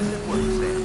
This is where we stand.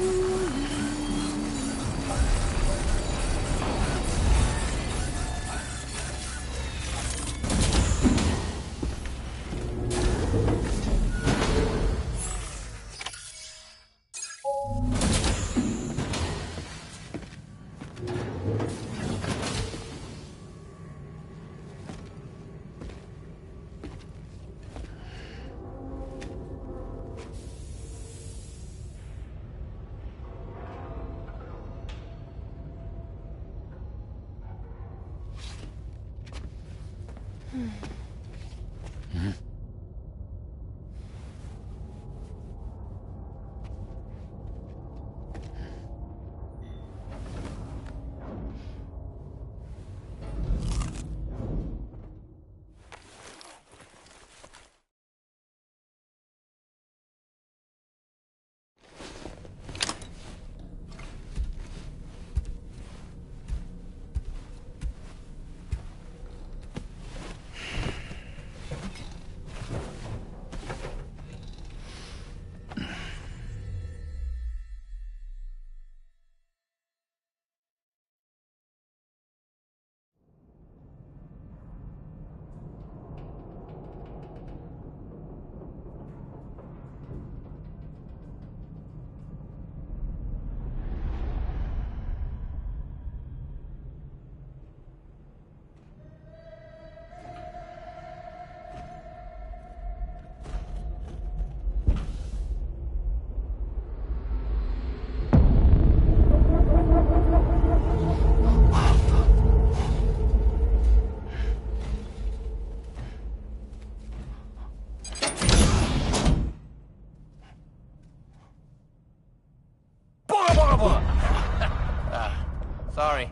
Sorry.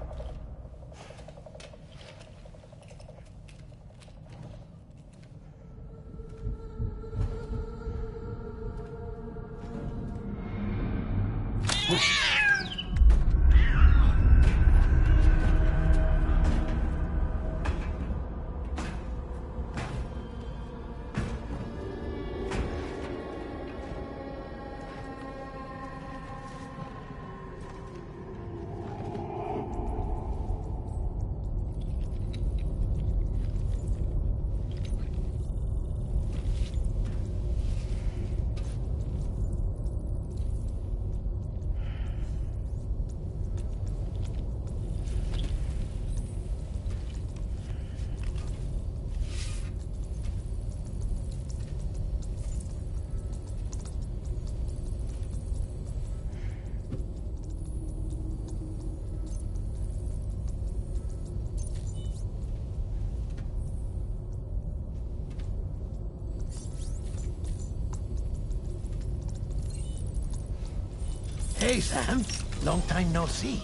Hey, Sam. Long time no see.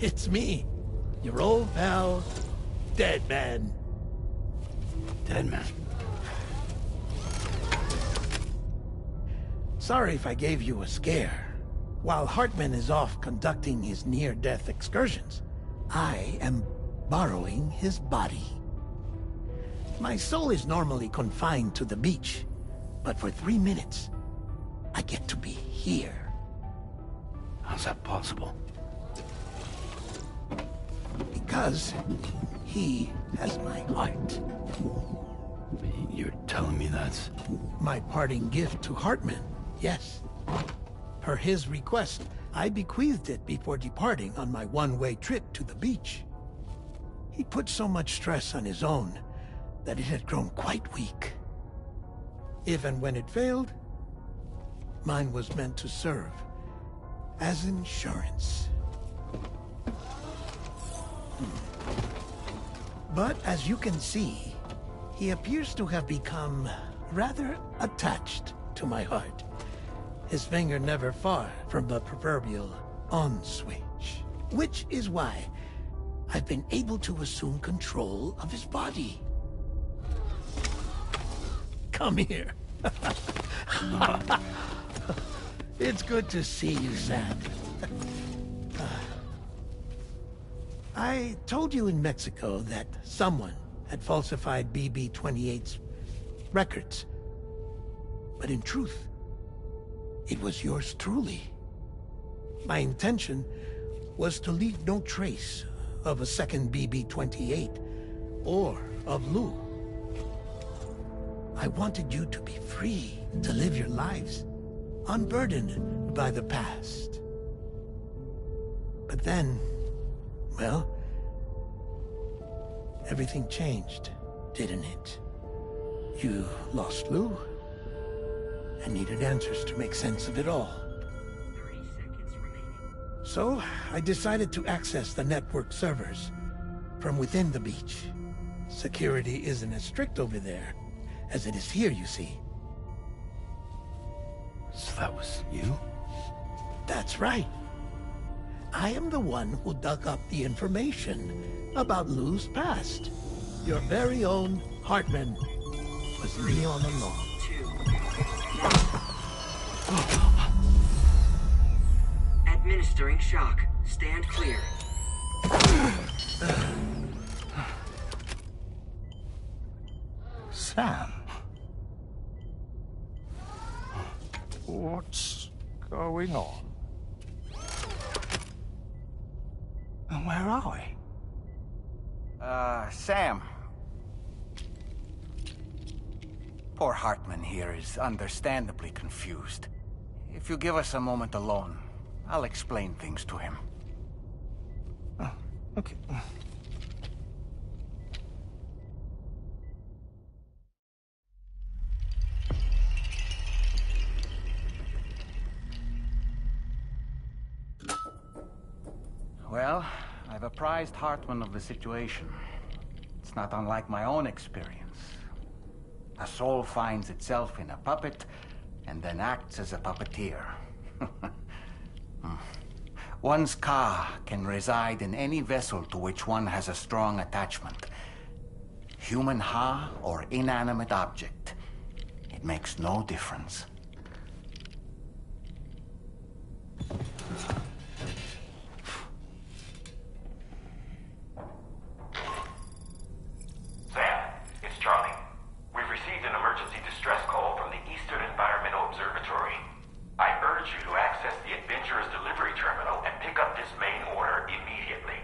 It's me, your old pal, Dead Man. Dead Man? Sorry if I gave you a scare. While Hartman is off conducting his near-death excursions, I am borrowing his body. My soul is normally confined to the beach, but for 3 minutes, I get to be here. How's that possible? Because he has my heart. You're telling me that's... My parting gift to Hartman, yes. Per his request, I bequeathed it before departing on my one-way trip to the beach. He put so much stress on his own that it had grown quite weak. If and when it failed, mine was meant to serve as insurance. But as you can see, he appears to have become rather attached to my heart. His finger never far from the proverbial on switch. Which is why I've been able to assume control of his body. Come here. It's good to see you, Sam. I told you in Mexico that someone had falsified BB-28's records. But in truth, it was yours truly. My intention was to leave no trace of a second BB-28 or of Lou. I wanted you to be free to live your lives, unburdened by the past. But then, well, everything changed, didn't it? You lost Lou, and needed answers to make sense of it all. 30 seconds remaining. So, I decided to access the network servers from within the beach. Security isn't as strict over there as it is here, you see. So that was you? That's right. I am the one who dug up the information about Lou's past. Your very own Hartman was me all along. 2. Administering shock. Stand clear. Sam. What's going on? And where are we? Sam. Poor Hartman here is understandably confused. If you give us a moment alone, I'll explain things to him. Oh, okay. Well, I've apprised Hartman of the situation. It's not unlike my own experience. A soul finds itself in a puppet, and then acts as a puppeteer. One's ka can reside in any vessel to which one has a strong attachment. Human ha or inanimate object. It makes no difference. Sam, it's Charlie. We've received an emergency distress call from the Eastern Environmental Observatory. I urge you to access the Adventurer's delivery terminal and pick up this main order immediately.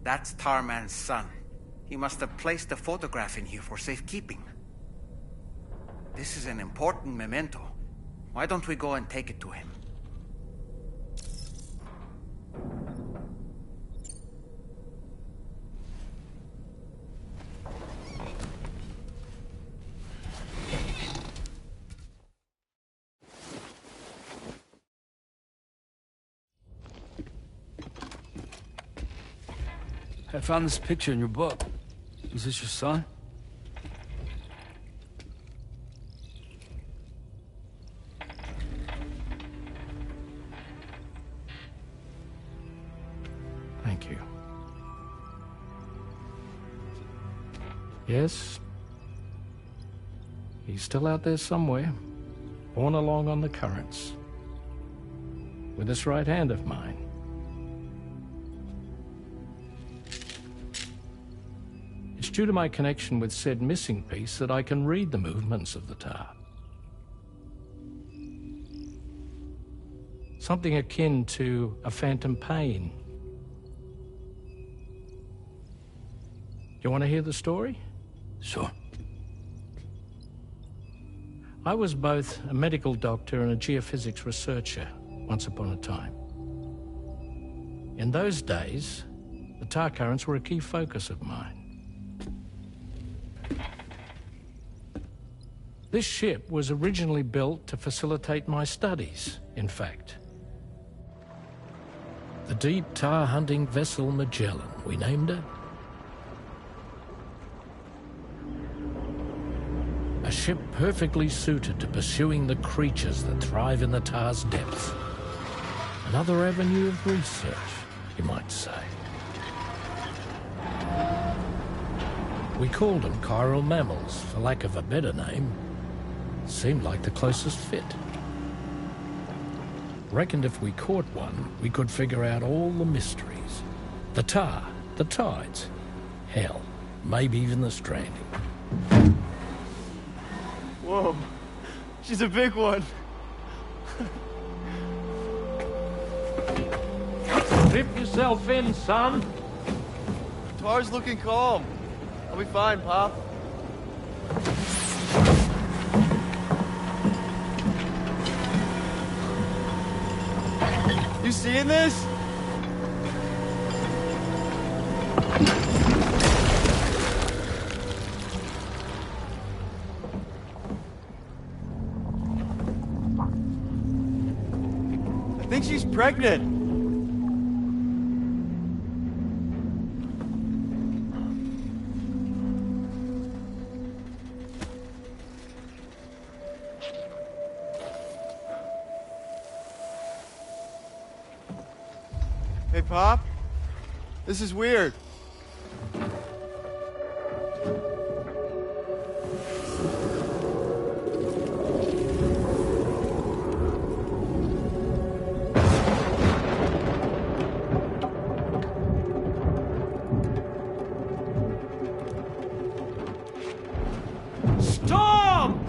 That's Tarman's son. He must have placed a photograph in here for safekeeping. This is an important memento. Why don't we go and take it to him? I found this picture in your book. Is this your son? Thank you. Yes. He's still out there somewhere, borne along on the currents. With this right hand of mine. It's due to my connection with said missing piece that I can read the movements of the tar. Something akin to a phantom pain. You want to hear the story? Sure. I was both a medical doctor and a geophysics researcher once upon a time. In those days, The tar currents were a key focus of mine. This ship was originally built to facilitate my studies, in fact. The deep tar hunting vessel Magellan, we named it. A ship perfectly suited to pursuing the creatures that thrive in the tar's depths. Another avenue of research, you might say. We called them chiral mammals, for lack of a better name. Seemed like the closest fit. Reckoned if we caught one, we could figure out all the mysteries. The tar, the tides, hell, maybe even the stranding. Whoa, she's a big one. Strip yourself in, son. Tar's looking calm. I'll be fine, Pop. You seeing this? I think she's pregnant. Hey, Pop. This is weird. Storm!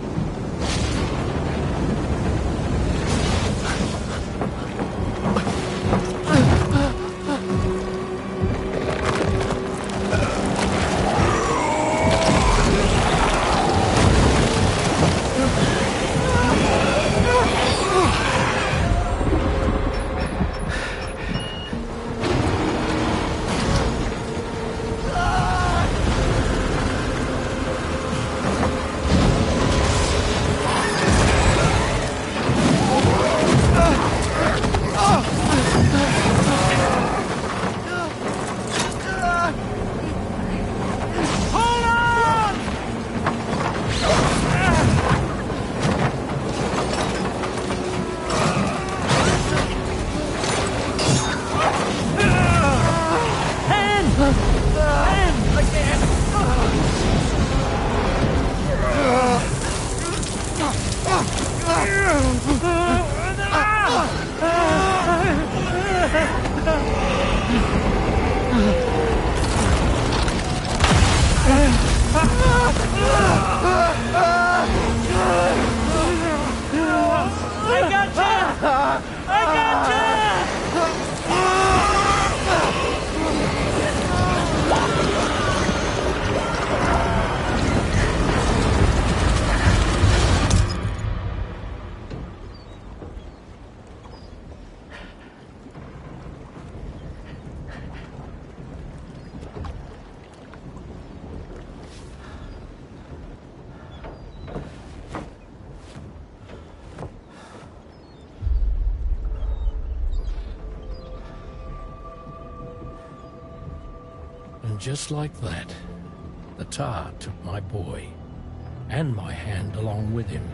And just like that, the tar took my boy, and my hand along with him.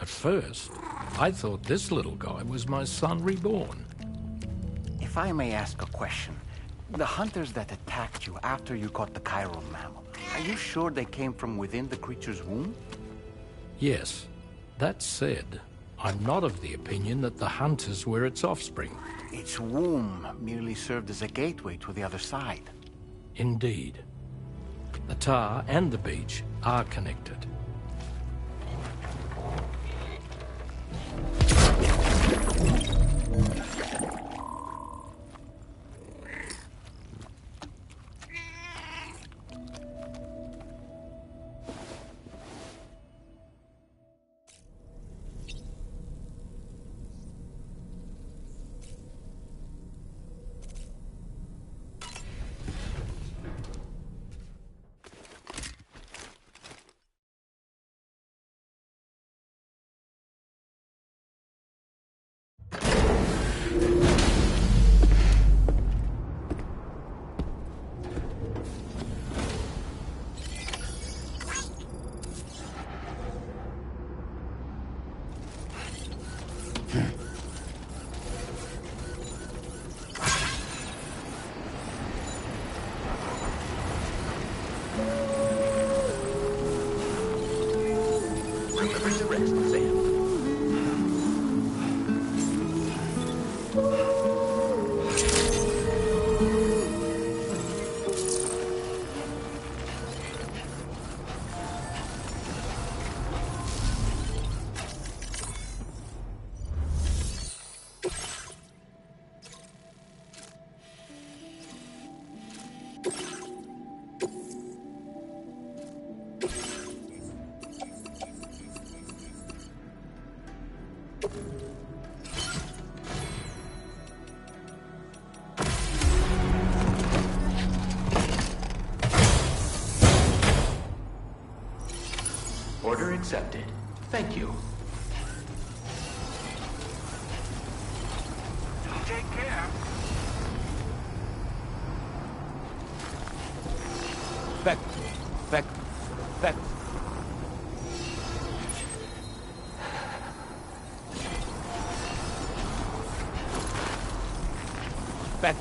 At first, I thought this little guy was my son reborn. If I may ask a question, the hunters that attacked you after you caught the chiral mammal, are you sure they came from within the creature's womb? Yes. That said, I'm not of the opinion that the hunters were its offspring. Its womb merely served as a gateway to the other side. Indeed. The tar and the beach are connected. accepted. Thank you. Take care. Back. Back. Back. Back.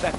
Back.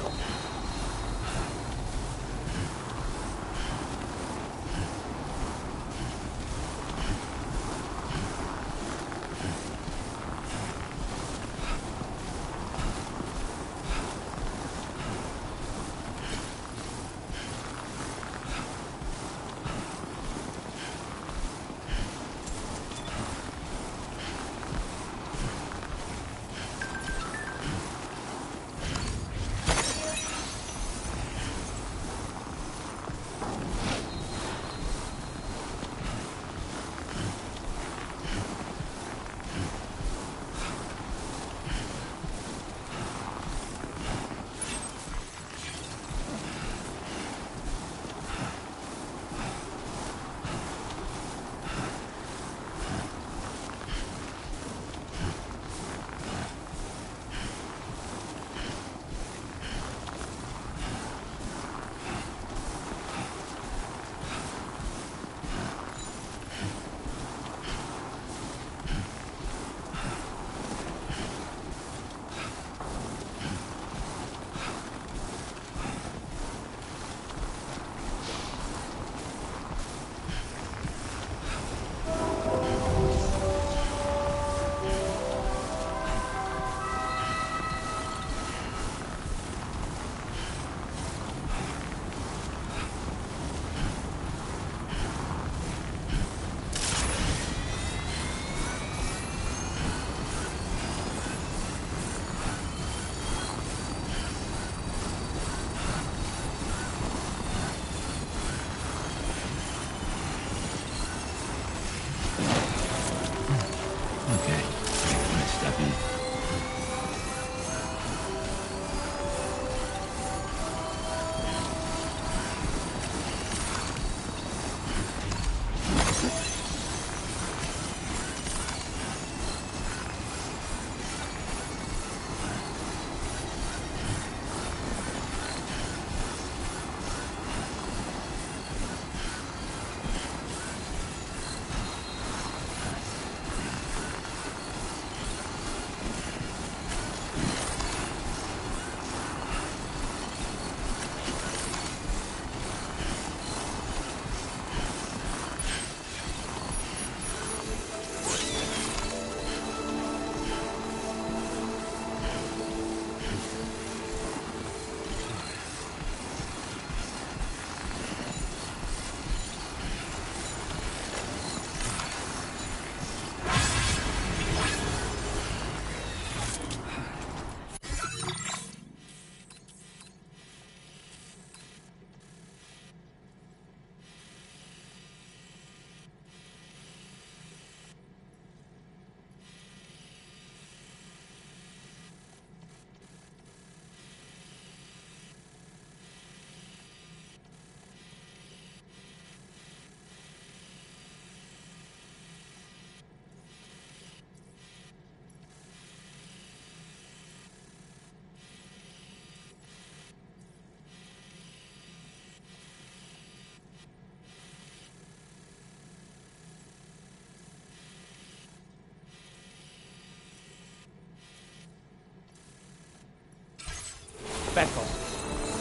Back off.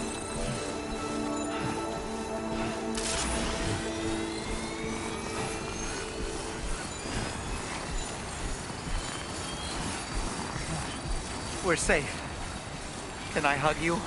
We're safe. Can I hug you?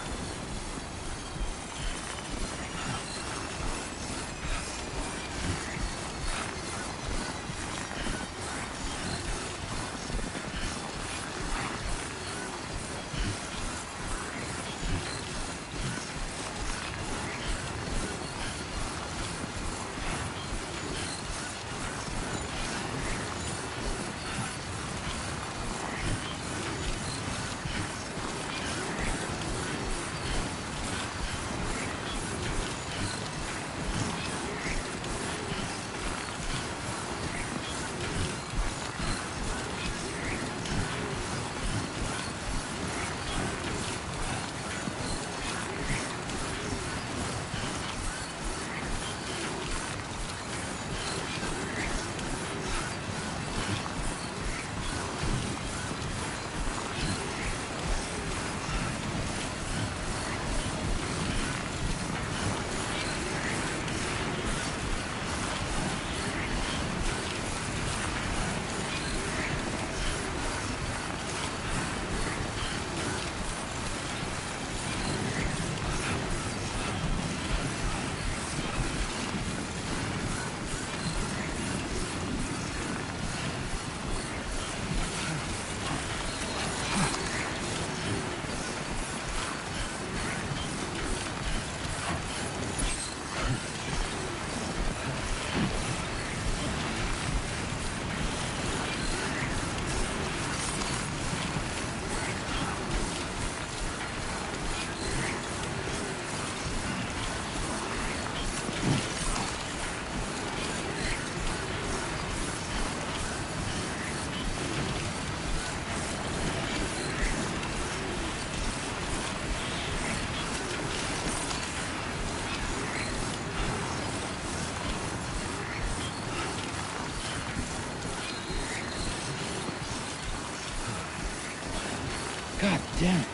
God damn it.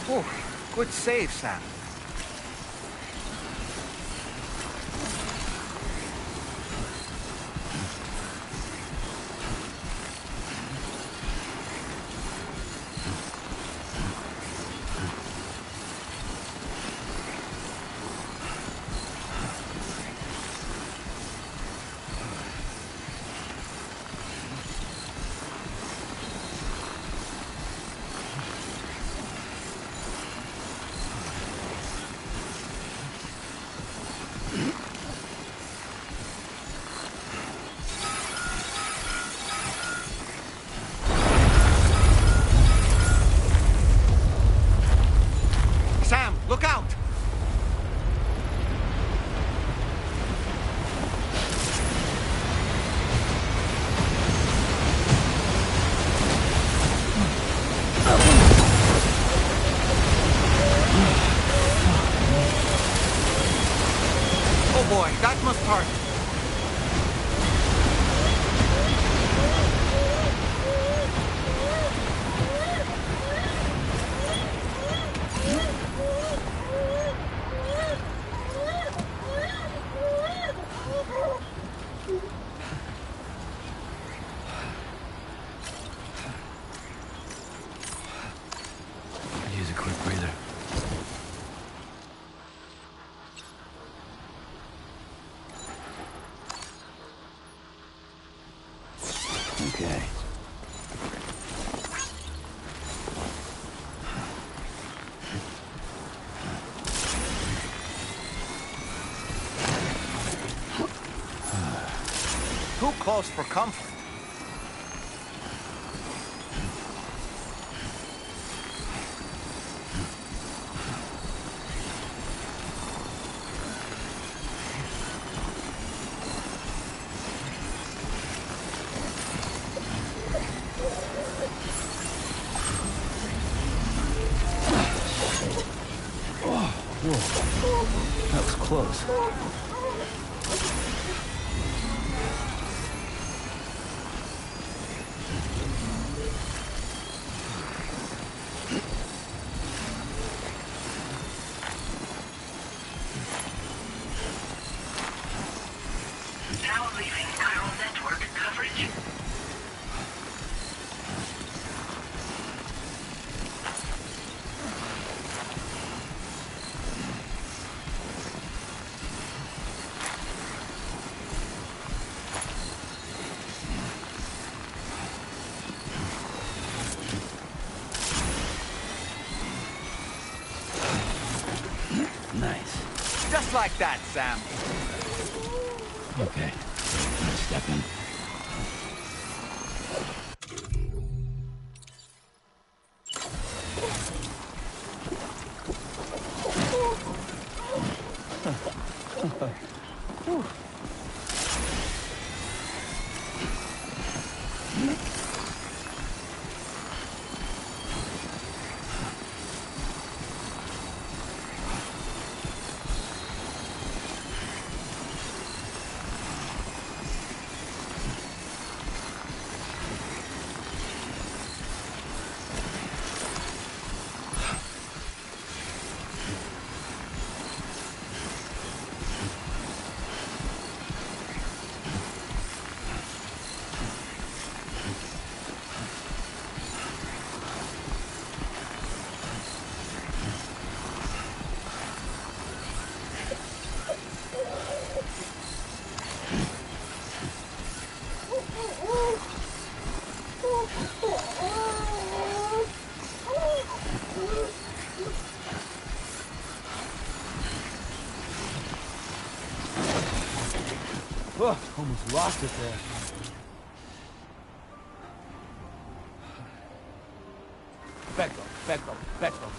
Oh, good save, Sam. Look out! Oh boy, that must hurt. Use a quick breather. Okay. Too close for comfort. Whoa. That was close. Now leaving chiral network coverage. Just like that, Sam. Okay. Step in. Oh, almost lost it there. Back up, back up, back up.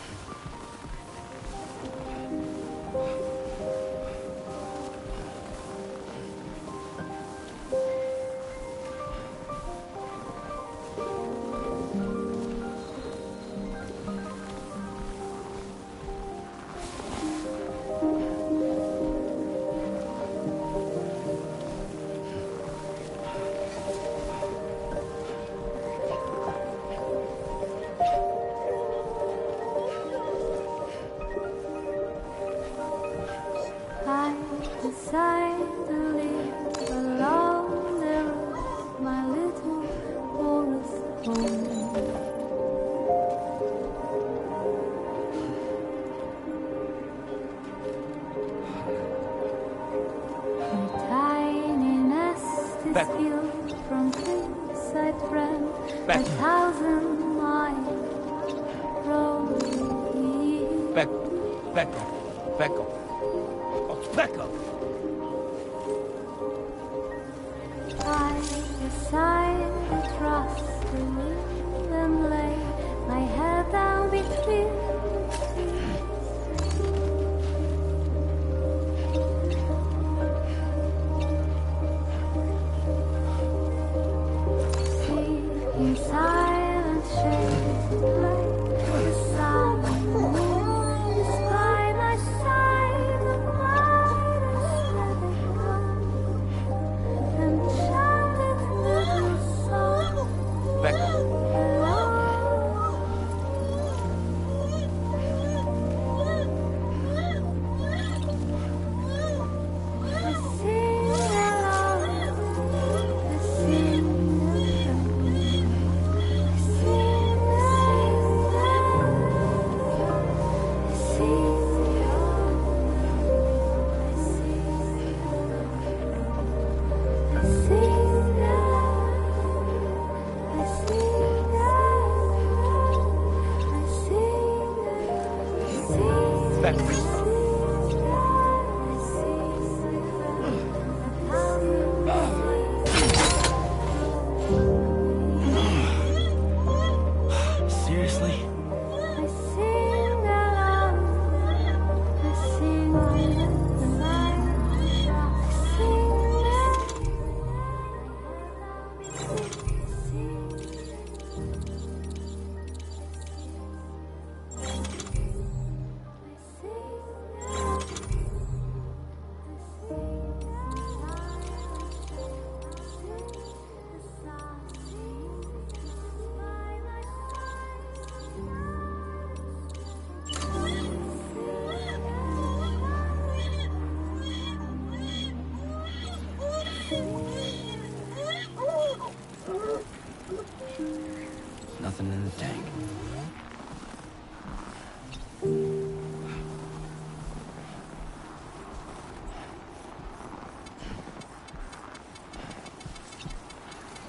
Nothing in the tank.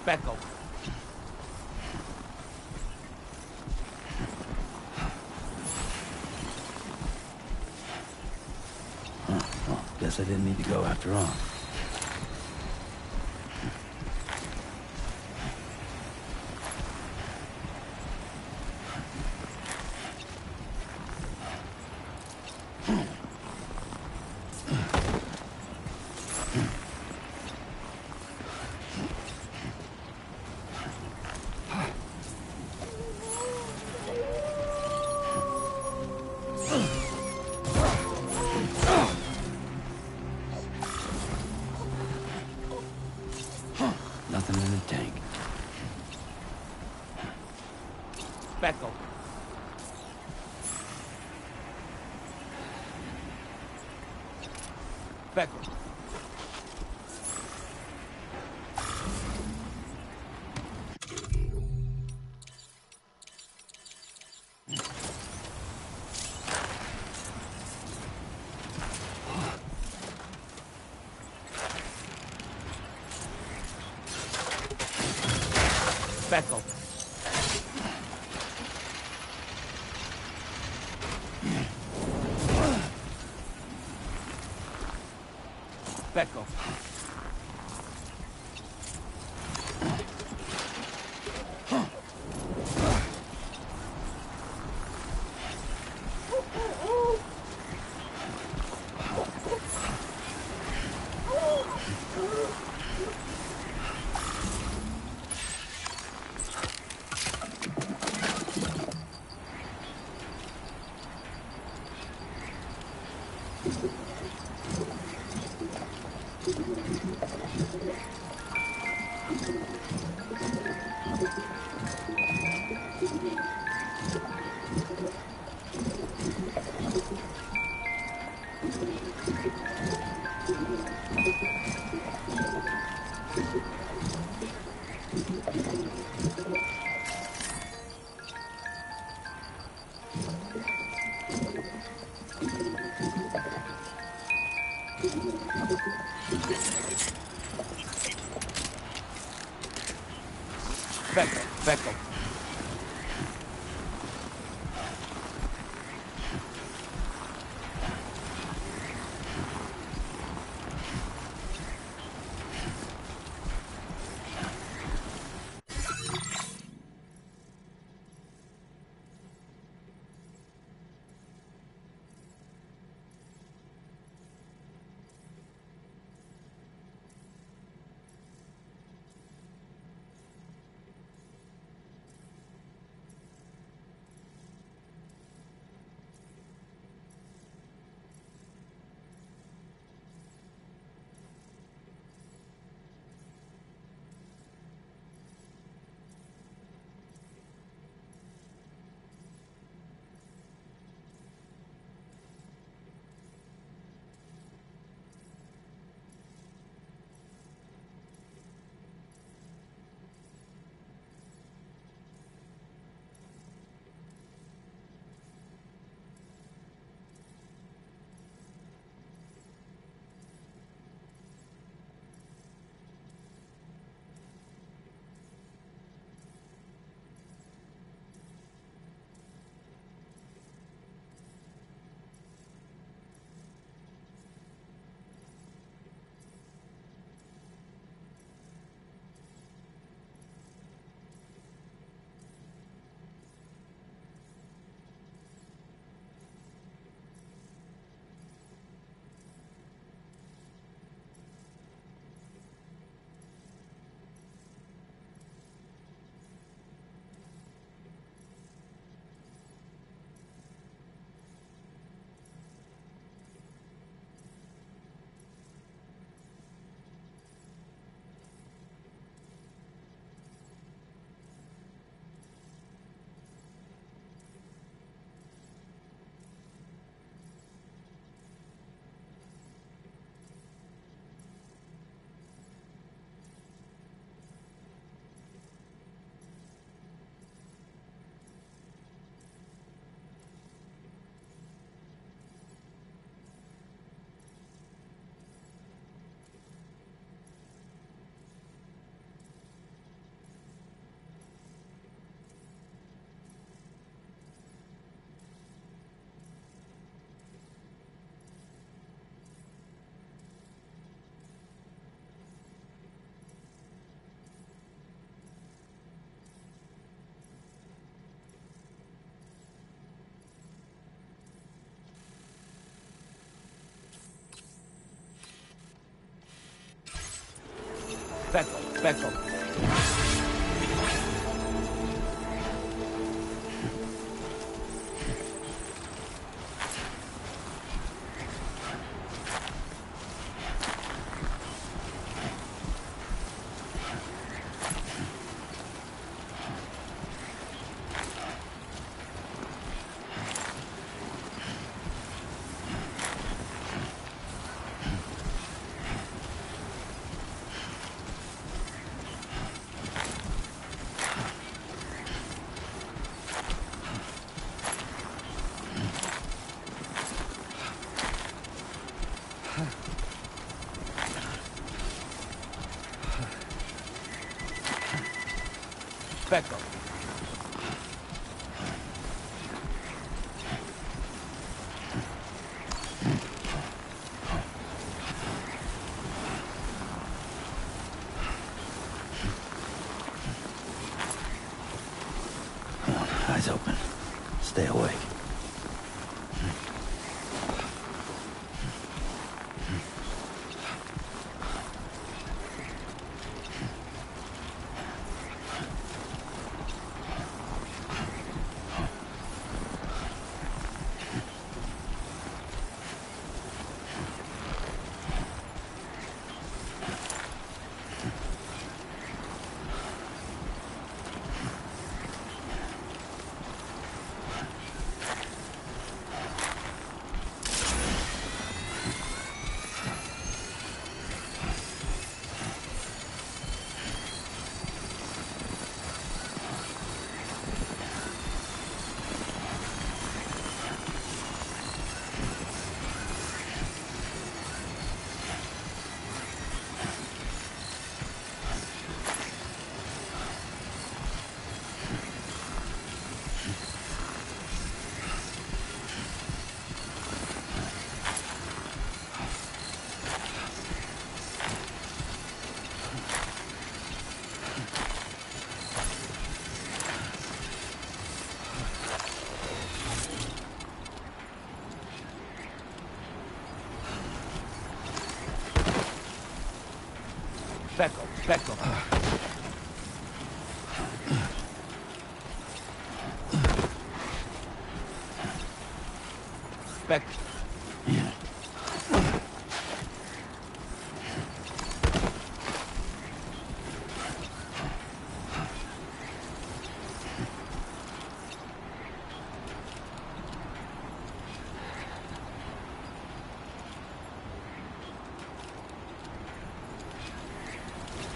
Back up. Guess I didn't need to go after all. Nothing in the tank. Beckel. Beckel. Beckel. Beckel. Beckel. Beckel. Back up. Back up. Eyes open. Stay awake. Back up. Back up. Back.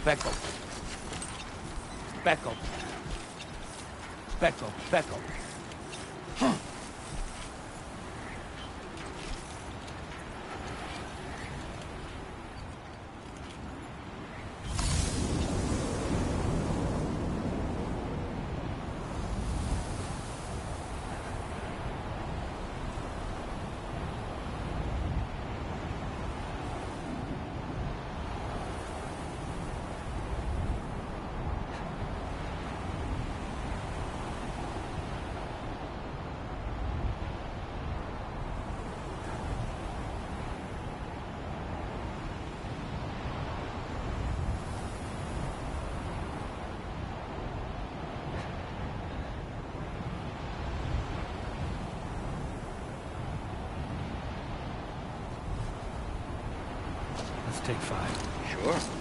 Back up. Back up. Back up. Back up. Let's take 5. Sure.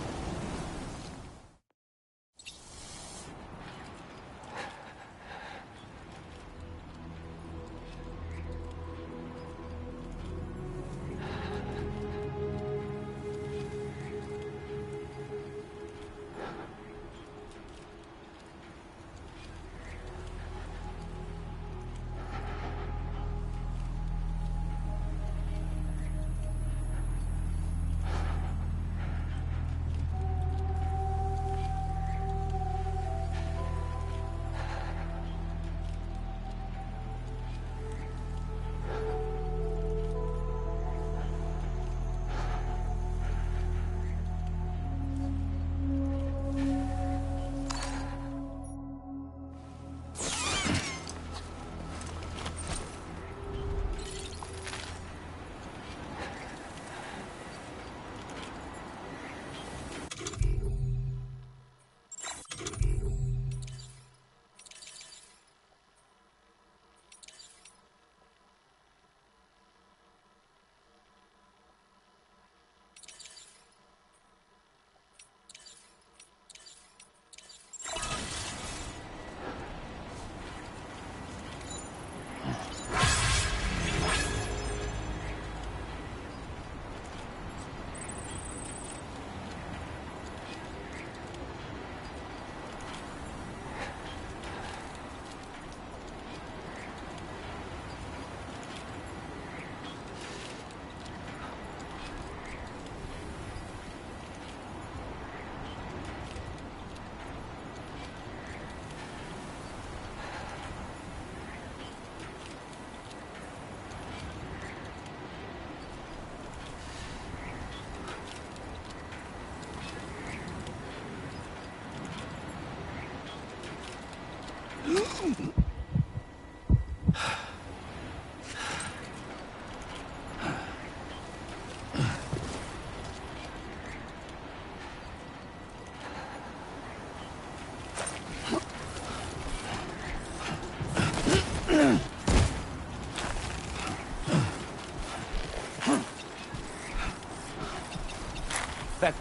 Back.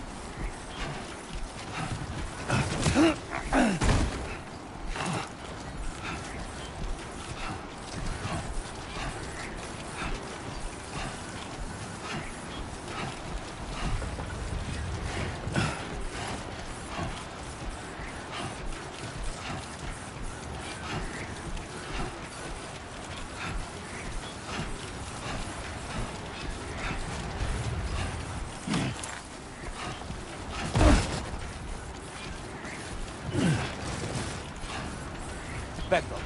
Back up.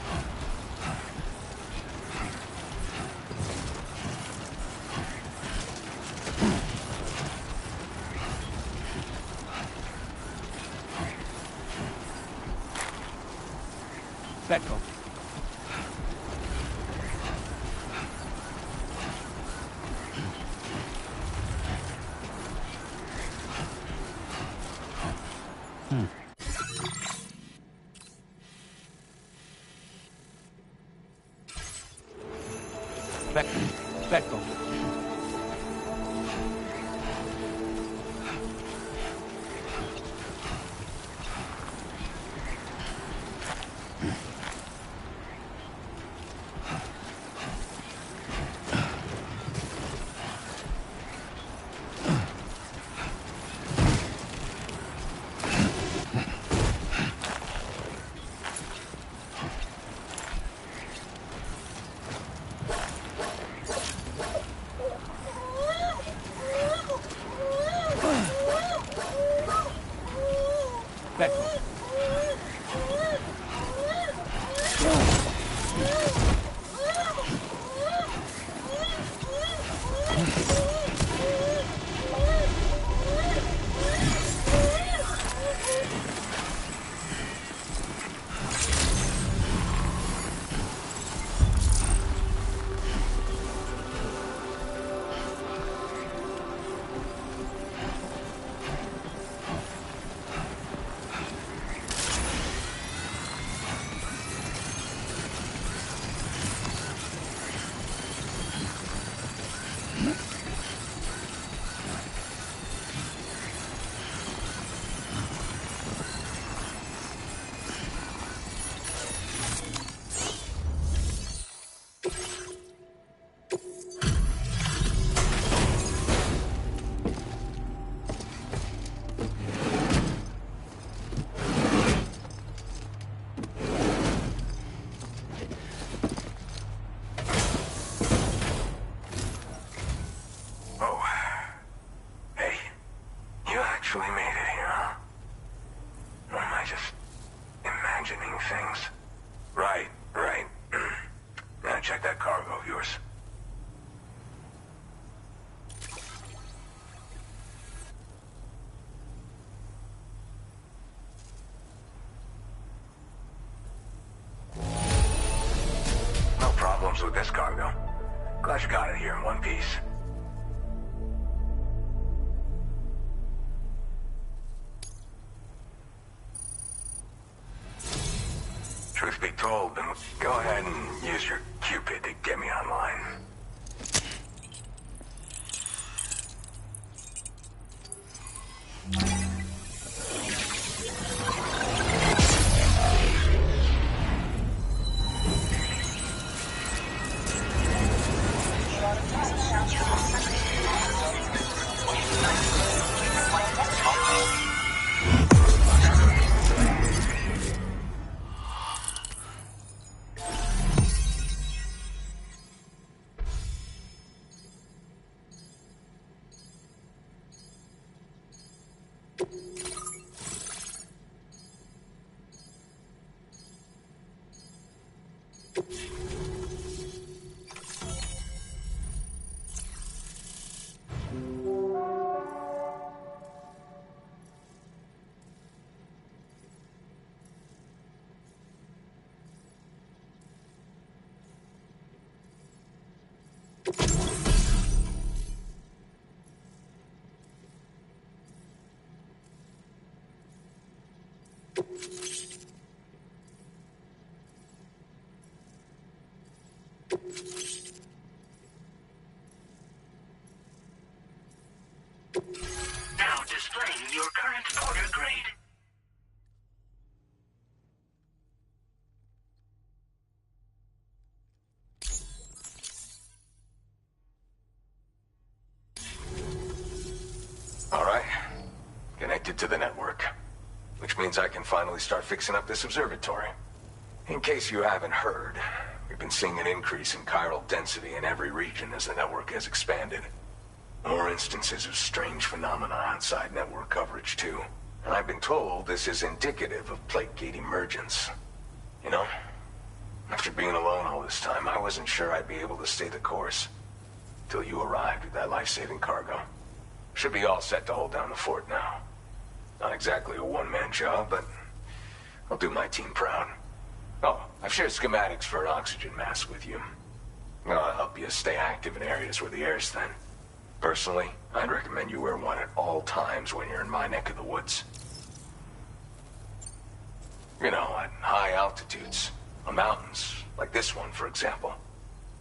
Back up. Back up. Back up. actually made it here, huh? Or am I just imagining things? Right. Now check that cargo of yours. No problems with this cargo. Glad you got it here in one piece. Truth be told, then go ahead and use your Cupid to get me online. Now displaying your current order grade. All right. Connected to the network. Which means I can finally start fixing up this observatory. In case you haven't heard, we've been seeing an increase in chiral density in every region as the network has expanded. More instances of strange phenomena outside network coverage, too. And I've been told this is indicative of plate gate emergence. You know, after being alone all this time, I wasn't sure I'd be able to stay the course. Till you arrived with that life-saving cargo. Should be all set to hold down the fort now. Not exactly a one-man job, but I'll do my team proud. Oh, I've shared schematics for an oxygen mask with you. I'll help you stay active in areas where the air's thin. Personally, I'd recommend you wear one at all times when you're in my neck of the woods. You know, at high altitudes, on mountains, like this one, for example.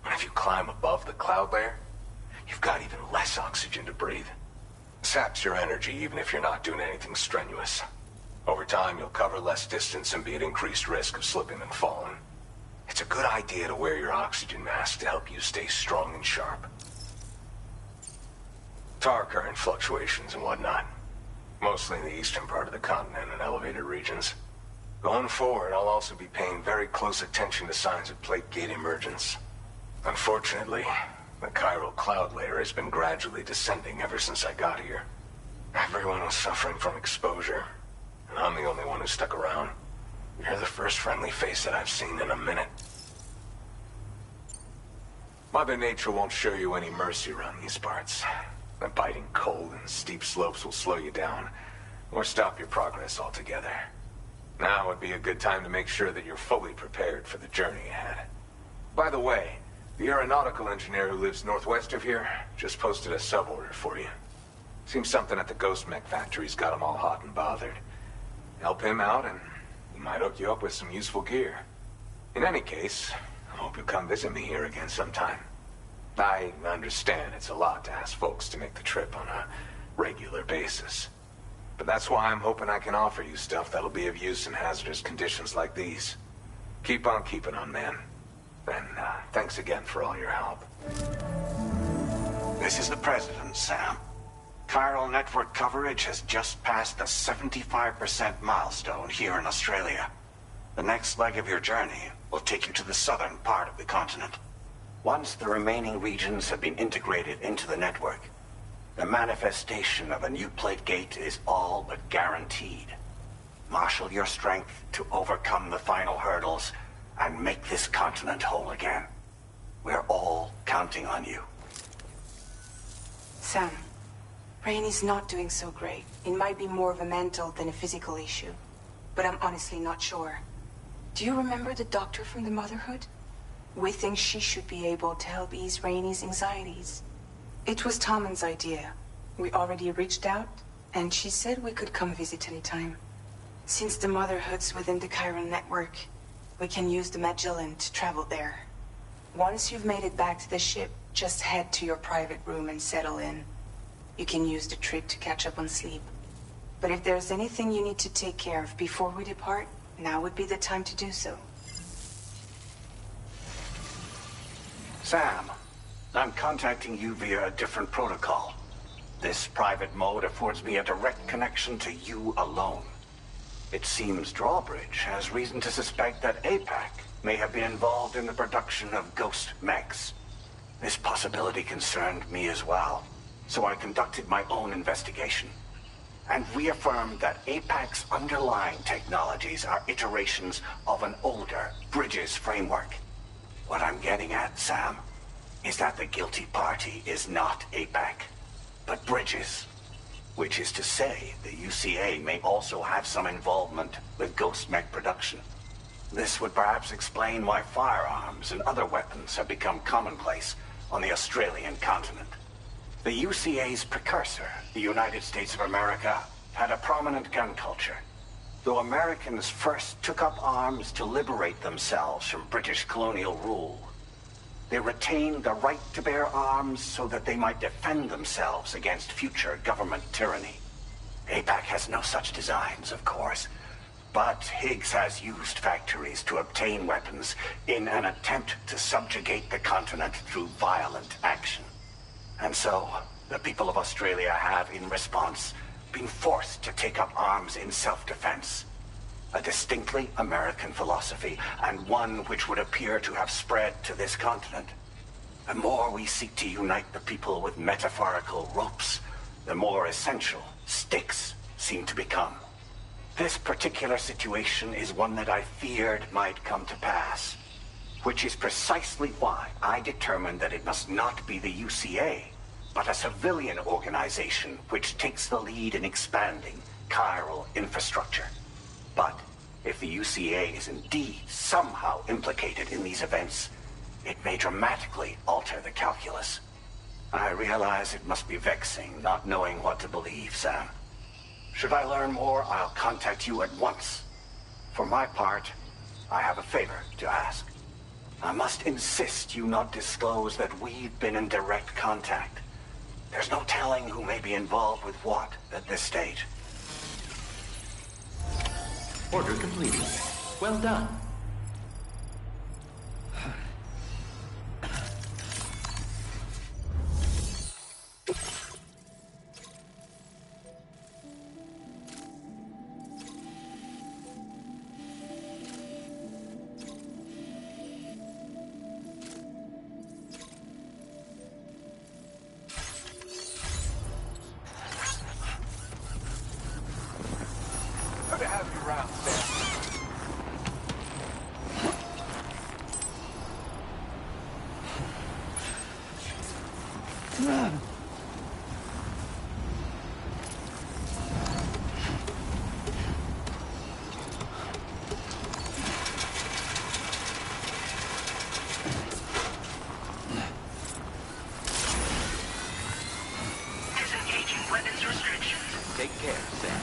And if you climb above the cloud layer, you've got even less oxygen to breathe. Saps your energy even if you're not doing anything strenuous. Over time, you'll cover less distance and be at increased risk of slipping and falling. It's a good idea to wear your oxygen mask to help you stay strong and sharp. Tar current fluctuations and whatnot. Mostly in the eastern part of the continent and elevated regions. Going forward, I'll also be paying very close attention to signs of plate gate emergence. Unfortunately, the chiral cloud layer has been gradually descending ever since I got here. Everyone was suffering from exposure, and I'm the only one who stuck around. You're the first friendly face that I've seen in a minute. Mother Nature won't show you any mercy around these parts. The biting cold and steep slopes will slow you down, or stop your progress altogether. Now would be a good time to make sure that you're fully prepared for the journey ahead. By the way, the aeronautical engineer who lives northwest of here just posted a sub-order for you. Seems something at the Ghost Mech factory's got him all hot and bothered. Help him out and he might hook you up with some useful gear. In any case, I hope you'll come visit me here again sometime. I understand it's a lot to ask folks to make the trip on a regular basis. But that's why I'm hoping I can offer you stuff that'll be of use in hazardous conditions like these. Keep on keeping on, man. And thanks again for all your help. This is the President, Sam. Chiral network coverage has just passed the 75% milestone here in Australia. The next leg of your journey will take you to the southern part of the continent. Once the remaining regions have been integrated into the network, the manifestation of a new plate gate is all but guaranteed. Marshal your strength to overcome the final hurdles and make this continent whole again. We're all counting on you. Sam, Rainey's not doing so great. It might be more of a mental than a physical issue, but I'm honestly not sure. Do you remember the doctor from the Motherhood? We think she should be able to help ease Rainey's anxieties. It was Tommen's idea. We already reached out, and she said we could come visit anytime. Since the Motherhood's within the chiral network, we can use the Magellan to travel there. Once you've made it back to the ship, just head to your private room and settle in. You can use the trip to catch up on sleep. But if there's anything you need to take care of before we depart, now would be the time to do so. Sam, I'm contacting you via a different protocol. This private mode affords me a direct connection to you alone. It seems Drawbridge has reason to suspect that APAC may have been involved in the production of ghost mechs. This possibility concerned me as well, so I conducted my own investigation and reaffirmed that APAC's underlying technologies are iterations of an older Bridges framework. What I'm getting at, Sam, is that the guilty party is not APAC, but Bridges. Which is to say, the UCA may also have some involvement with ghost mech production. This would perhaps explain why firearms and other weapons have become commonplace on the Australian continent. The UCA's precursor, the United States of America, had a prominent gun culture. Though Americans first took up arms to liberate themselves from British colonial rule, they retained the right to bear arms so that they might defend themselves against future government tyranny. APAC has no such designs, of course, but Higgs has used factories to obtain weapons in an attempt to subjugate the continent through violent action. And so, the people of Australia have, in response, been forced to take up arms in self-defense. A distinctly American philosophy, and one which would appear to have spread to this continent. The more we seek to unite the people with metaphorical ropes, the more essential sticks seem to become. This particular situation is one that I feared might come to pass, which is precisely why I determined that it must not be the UCA, but a civilian organization which takes the lead in expanding chiral infrastructure. But if the UCA is indeed somehow implicated in these events, it may dramatically alter the calculus. I realize it must be vexing not knowing what to believe, Sam. Should I learn more, I'll contact you at once. For my part, I have a favor to ask. I must insist you not disclose that we've been in direct contact. There's no telling who may be involved with what at this stage. Order completed. Well done. Good to have you around, Sam. Disengaging weapons restrictions. Take care, Sam.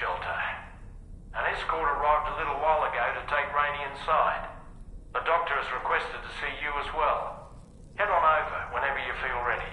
shelter. An escort arrived a little while ago to take Rainey inside. The doctor has requested to see you as well. Head on over whenever you feel ready.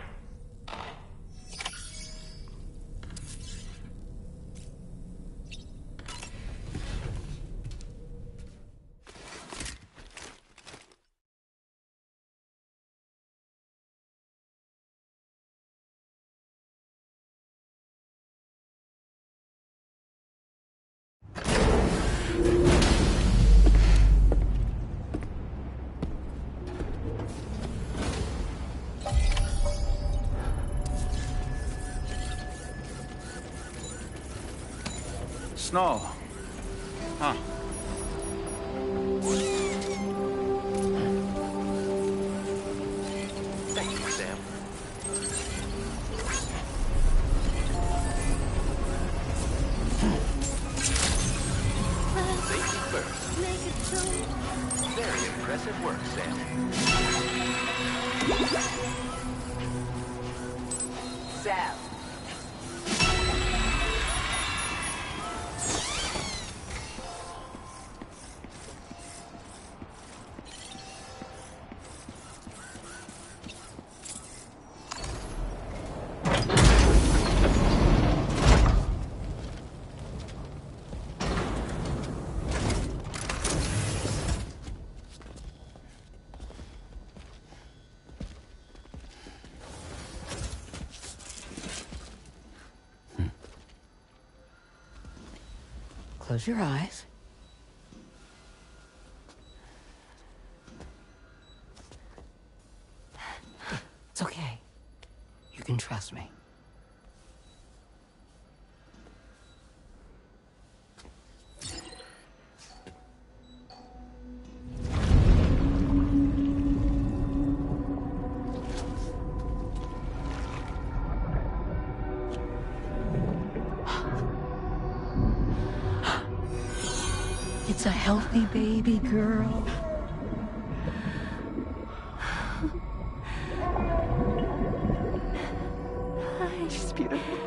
Snow. Huh. Thank you, Sam. Safety first. Very impressive work, Sam. Sam. Close your eyes. It's okay. You can trust me. It's a healthy baby girl. She's beautiful.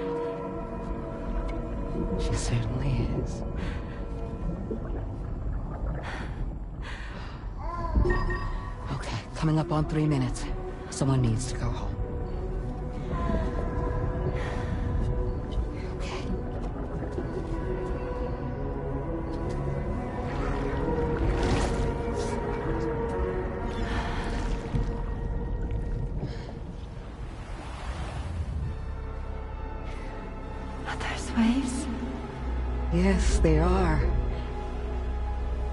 She certainly is. Okay, coming up on 3 minutes. Someone needs to go home. Waves? Yes, they are.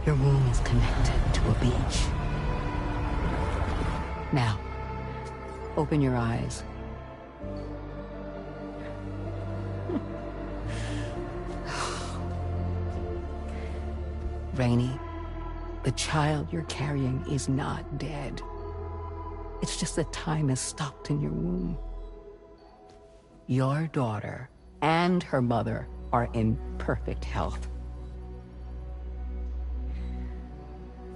Your womb is connected to a beach. Now, open your eyes. Rainey, the child you're carrying is not dead. It's just that time has stopped in your womb. Your daughter and her mother are in perfect health.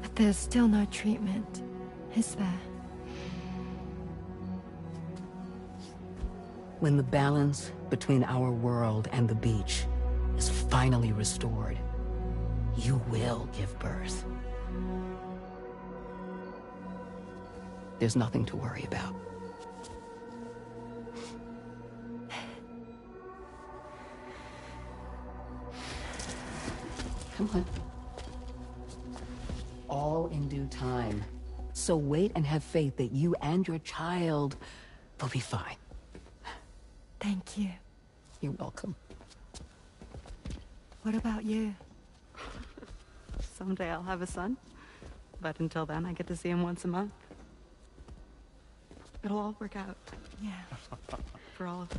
But there's still no treatment, is there? When the balance between our world and the beach is finally restored, you will give birth. There's nothing to worry about. Come on. All in due time. So wait and have faith that you and your child will be fine. Thank you. You're welcome. What about you? Someday I'll have a son. But until then, I get to see him once a month. It'll all work out. Yeah. For all of us.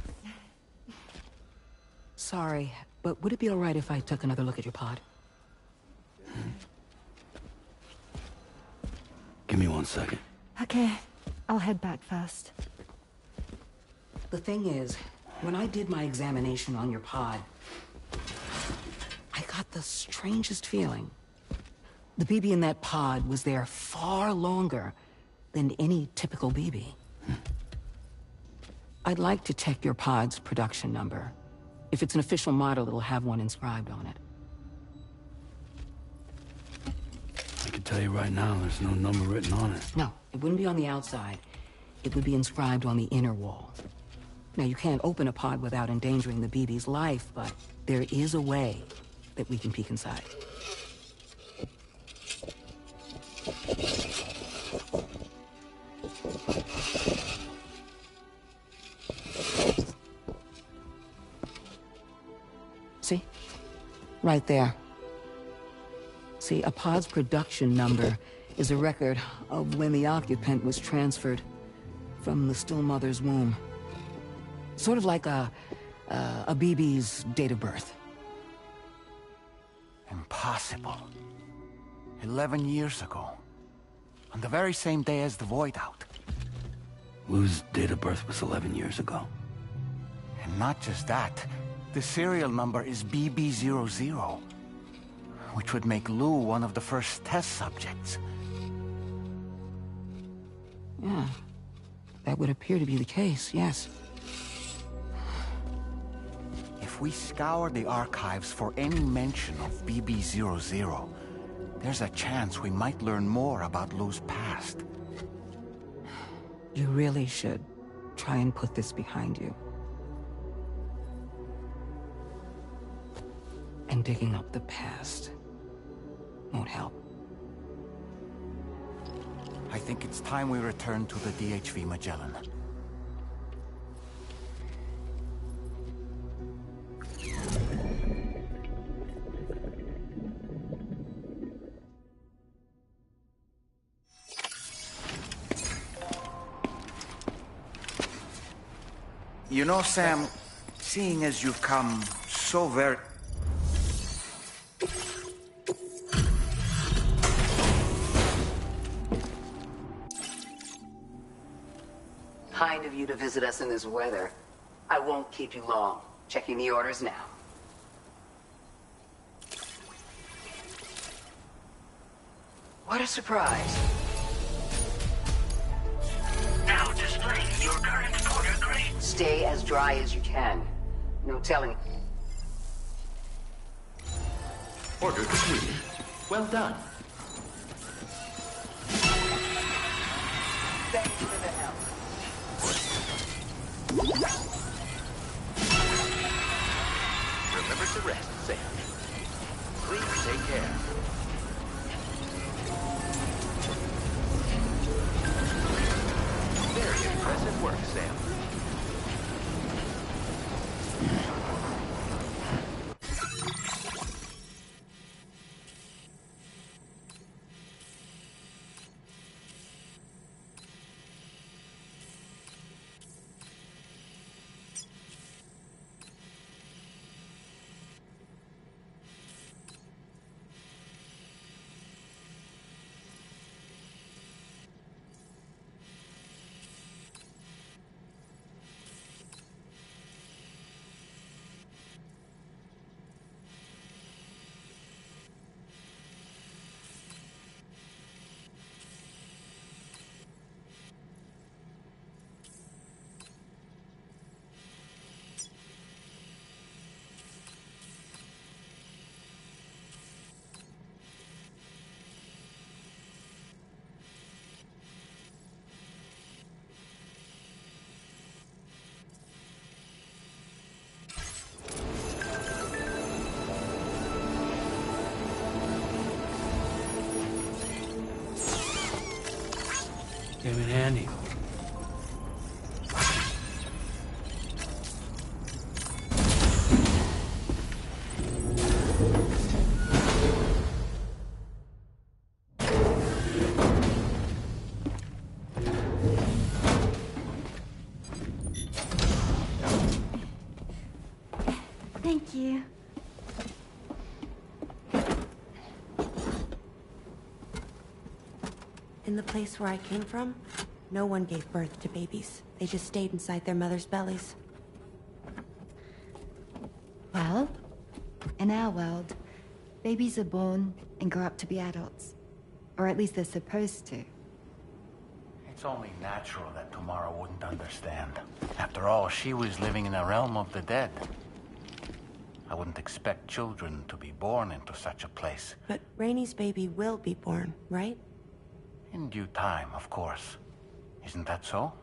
Sorry, but would it be all right if I took another look at your pod? Give me 1 second. Okay. I'll head back first. The thing is, when I did my examination on your pod, I got the strangest feeling. The BB in that pod was there far longer than any typical BB. I'd like to check your pod's production number. If it's an official model, it'll have one inscribed on it. I can tell you right now, there's no number written on it. No, it wouldn't be on the outside. It would be inscribed on the inner wall. Now, you can't open a pod without endangering the BB's life, but there is a way that we can peek inside. See? Right there. See, a pod's production number is a record of when the occupant was transferred from the still mother's womb. Sort of like a BB's date of birth. Impossible. 11 years ago. On the very same day as the Void Out. Lou's date of birth was 11 years ago. And not just that, the serial number is BB00, which would make Lou one of the first test subjects. Yeah, that would appear to be the case, yes. If we scour the archives for any mention of BB00, there's a chance we might learn more about Lou's past. You really should try and put this behind you. And digging up the past won't help. I think it's time we return to the DHV Magellan. You know, Sam, seeing as you've come so very... Kind of you to visit us in this weather. I won't keep you long. Checking the orders now. What a surprise. Now displaying your current order grade. Stay as dry as you can. No telling. Order completed. Well done. Thank you for the help. Remember to rest, Sam. Please take care. Very impressive work, Sam. Came in handy. Thank you. In the place where I came from, no one gave birth to babies. They just stayed inside their mother's bellies. Well, in our world, babies are born and grow up to be adults. Or at least they're supposed to. It's only natural that Tomorrow wouldn't understand. After all, she was living in a realm of the dead. I wouldn't expect children to be born into such a place. But Rainey's baby will be born, right? In due time, of course. Isn't that so?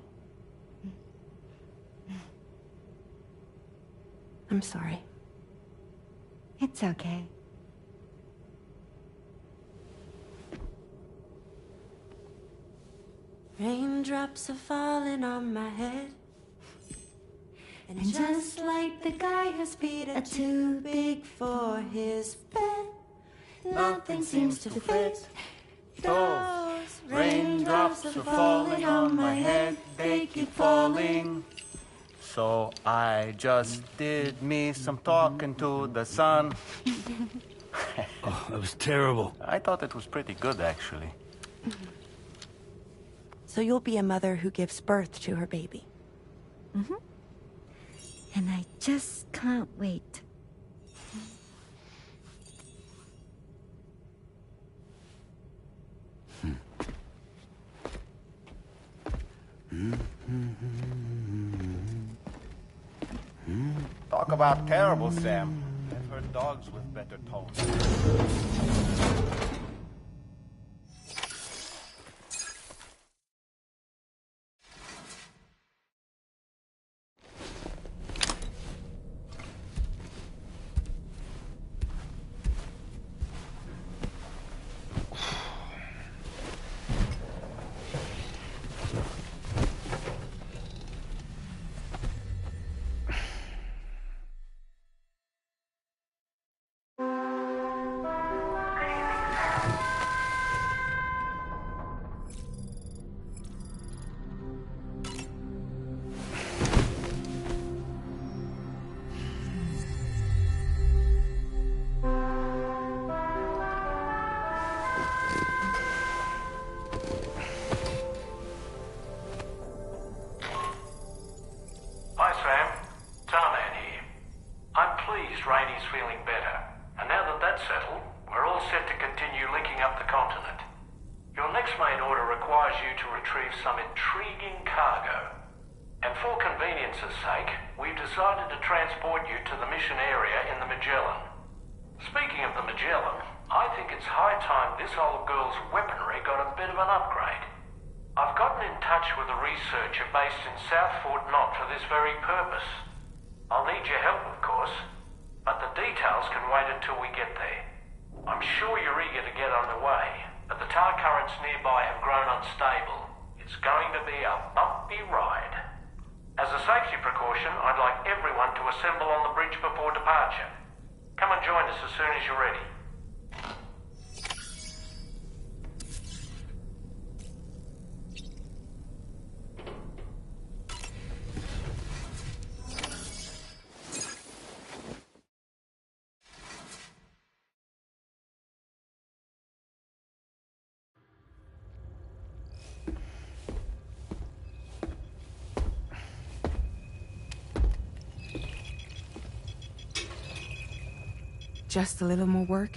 I'm sorry. It's okay. Raindrops are falling on my head. And just like the guy whose feet are too big for his bed, nothing seems to fit. Oh. Raindrops are falling on my head, they keep falling. So I just did me some talking to the sun. Oh, that was terrible. I thought it was pretty good, actually. So you'll be a mother who gives birth to her baby. Mm-hmm. And I just can't wait. Talk about terrible, Sam. I've heard dogs with better tones. Just a little more work,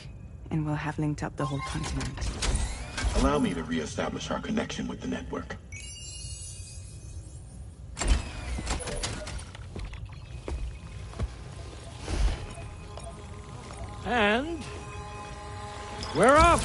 and we'll have linked up the whole continent. Allow me to reestablish our connection with the network. And we're off!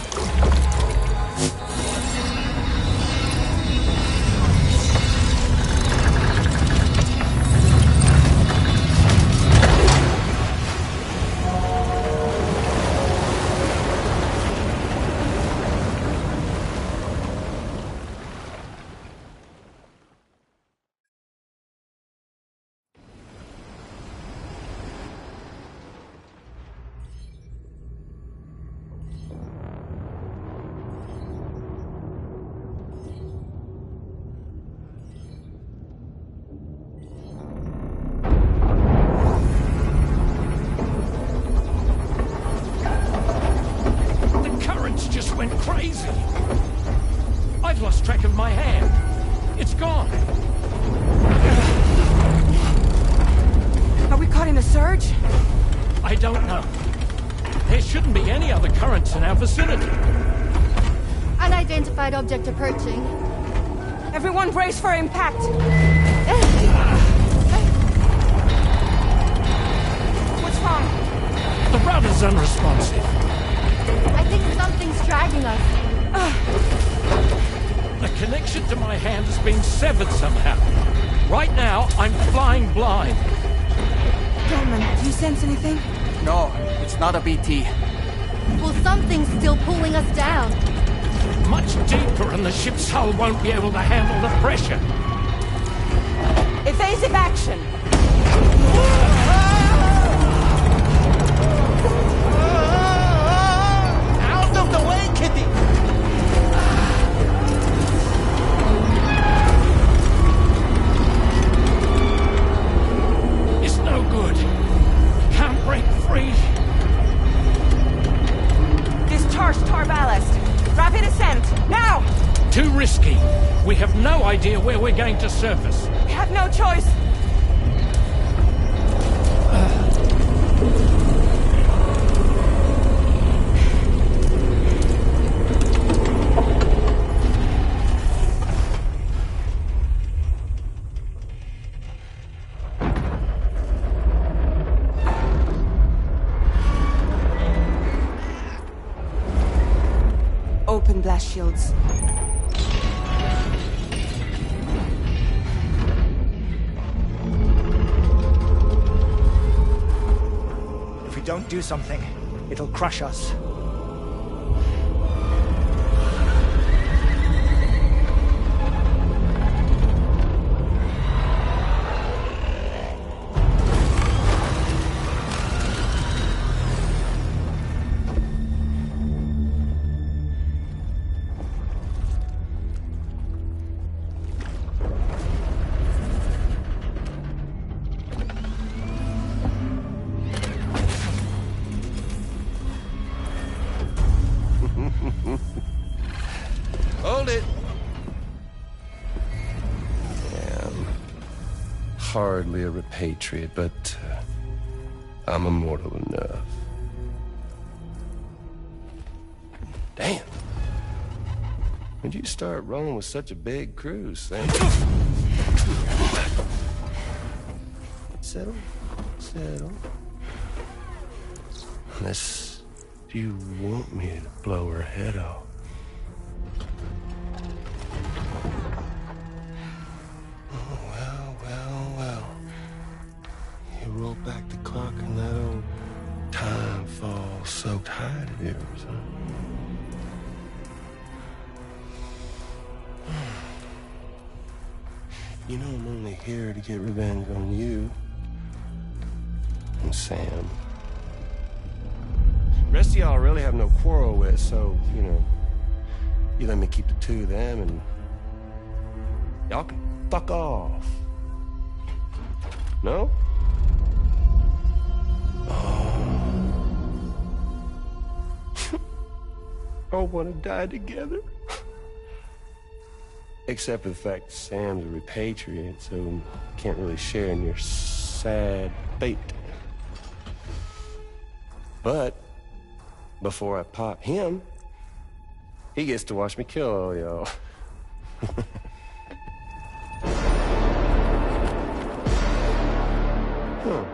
Object approaching. Everyone brace for impact! What's wrong? The rudder's unresponsive. I think something's dragging us. The connection to my hand has been severed somehow. Right now, I'm flying blind. Dolman, do you sense anything? No, it's not a BT. Well, something's still pulling us down. Much deeper, and the ship's hull won't be able to handle the pressure. Evasive action! Out of the way, Kitty! here where we're going to surface. We have no choice. Open blast shields. If we don't do something, it'll crush us. Hold it. Yeah, I'm hardly a repatriate, but I'm immortal enough. Damn. When'd you start rolling with such a big crew, Sam? Settle. Settle. Unless you want me to blow her head off. You roll back the clock and that old time-fall-soaked hide of yours, huh? You know I'm only here to get revenge on you and Sam. The rest of y'all I really have no quarrel with, so, you know, you let me keep the two of them and y'all can fuck off. No? All want to die together. Except for the fact that Sam's a repatriate, so can't really share in your sad fate. But before I pop him, he gets to watch me kill all y'all. Huh.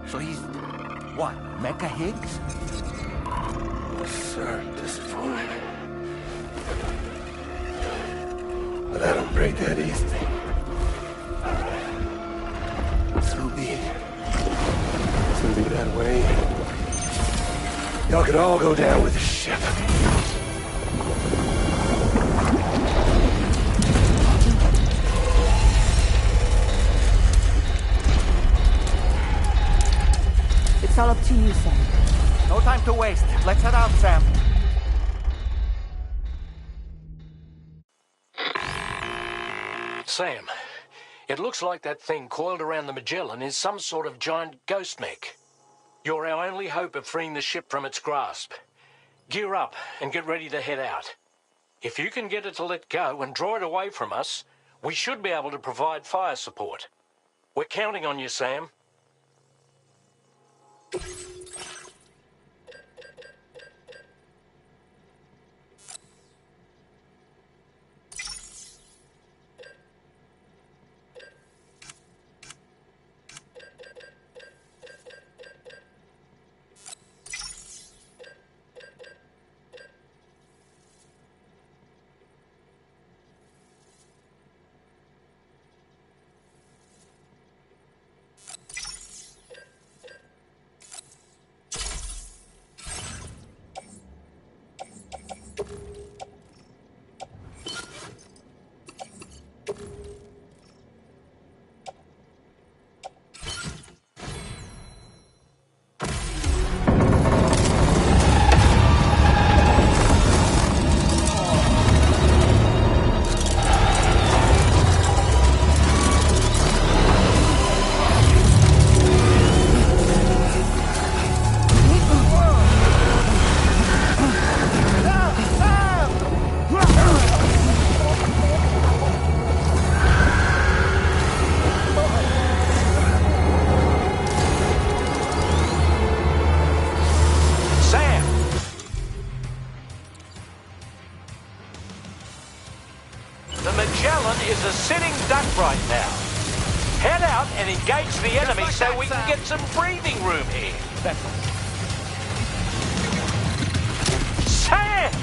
So he's, what, Mecha Higgs? Sir, disappointed. But I don't break that easy. So be it. So be that way. Y'all could all go down with the ship. It's all up to you, Sam. No time to waste. Let's head out, Sam. Sam, it looks like that thing coiled around the Magellan is some sort of giant ghost mech. You're our only hope of freeing the ship from its grasp. Gear up and get ready to head out. If you can get it to let go and draw it away from us, we should be able to provide fire support. We're counting on you, Sam. Right now. Head out and engage the enemy so we can get some breathing room here. Sam!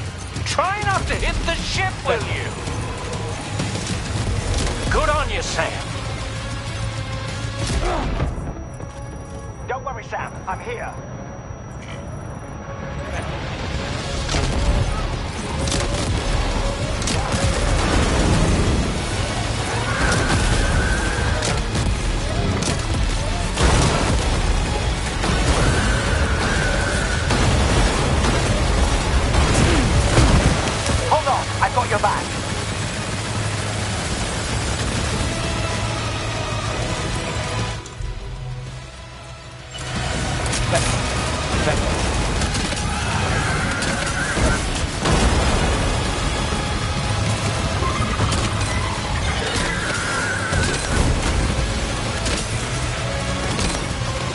Try not to hit the ship, will you? Good on you, Sam. Don't worry, Sam. I'm here. I've got your back.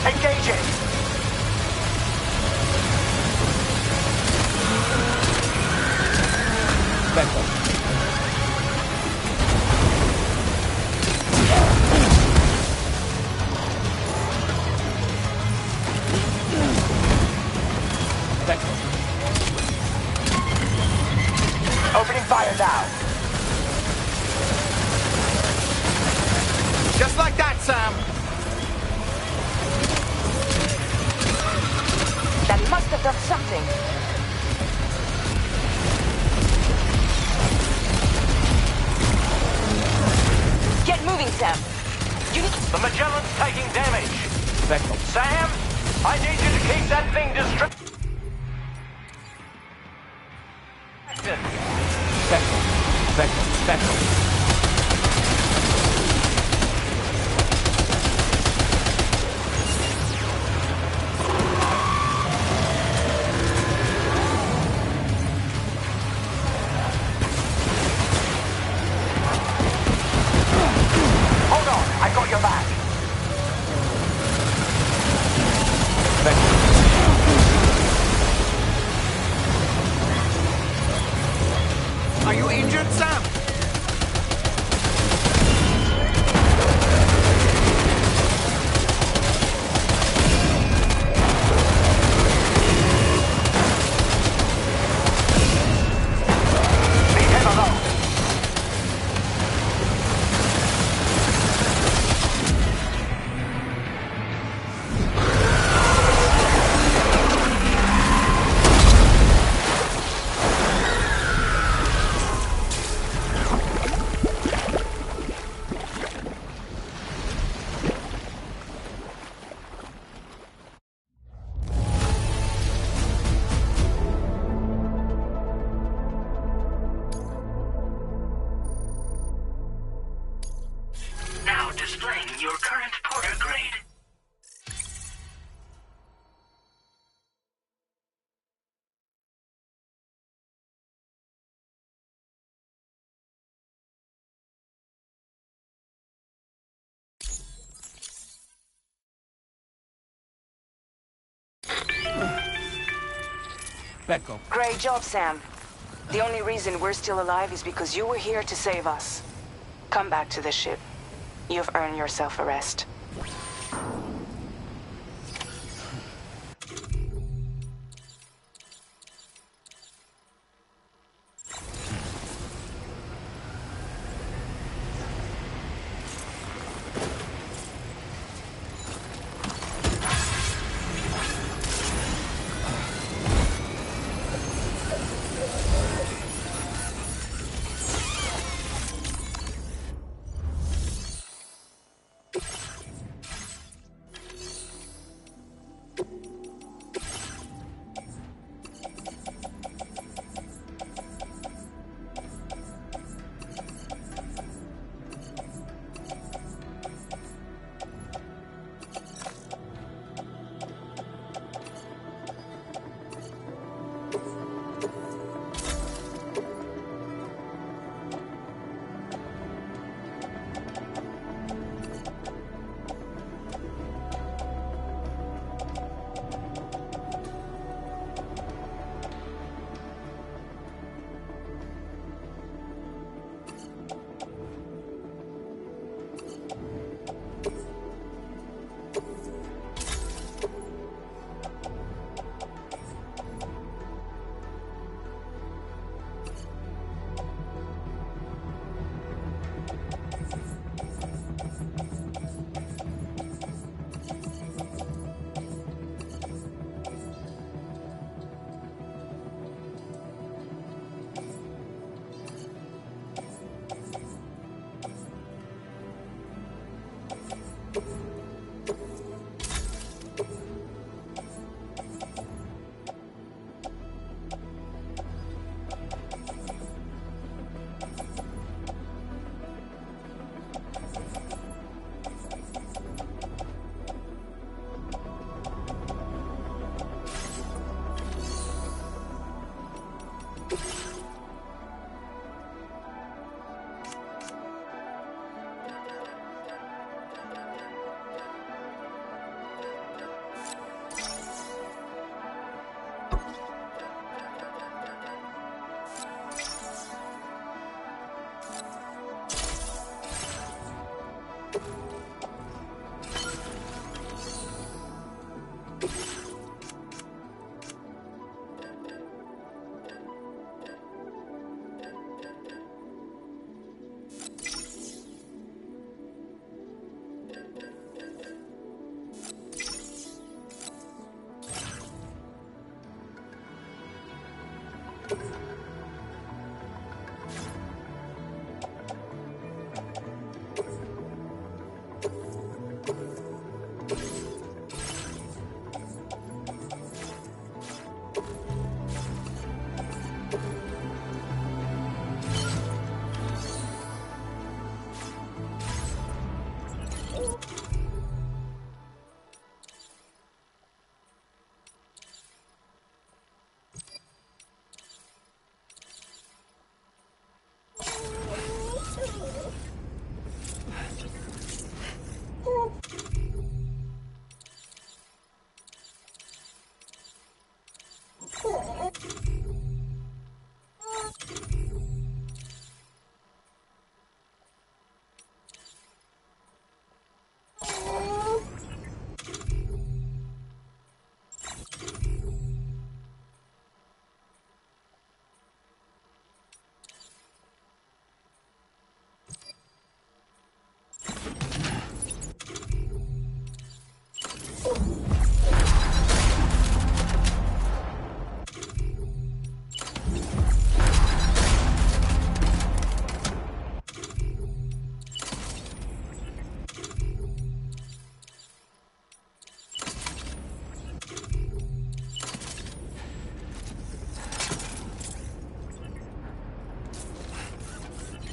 Engaging. Opening fire now. Just like that, Sam. That must have done something. Get moving, Sam. You need... The Magellan's taking damage. Sam, I need you to keep that thing distracted. Hold on, I got your back. Are you injured, Sam? Leave him alone. Becco. Great job, Sam. The only reason we're still alive is because you were here to save us. Come back to the ship. You've earned yourself a rest.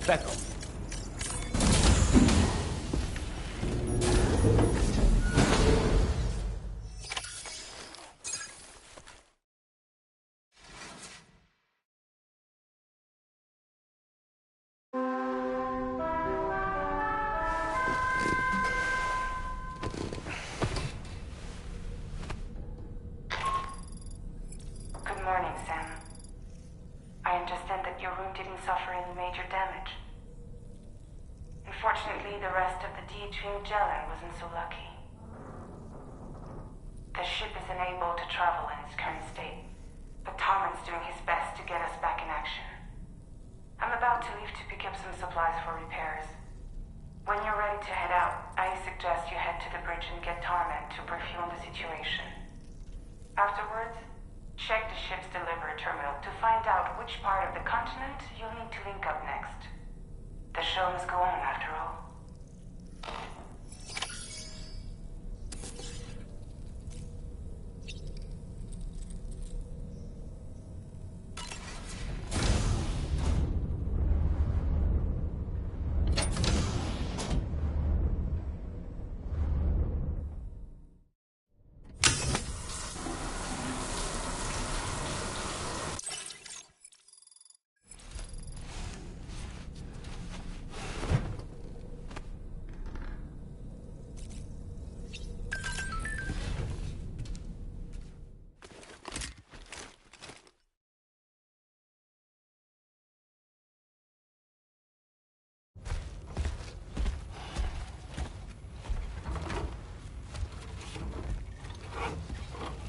Becco. Good morning, Sam. major damage. Unfortunately, the rest of the DHV Magellan wasn't so lucky. The ship is unable to travel in its current state, but Tarman's doing his best to get us back in action. I'm about to leave to pick up some supplies for repairs. When you're ready to head out, I suggest you head to the bridge and get Tarman to brief you on the situation. Afterwards, check the ship's delivery terminal to find out which part of the continent you'll need to link up next. The show must go on, after all.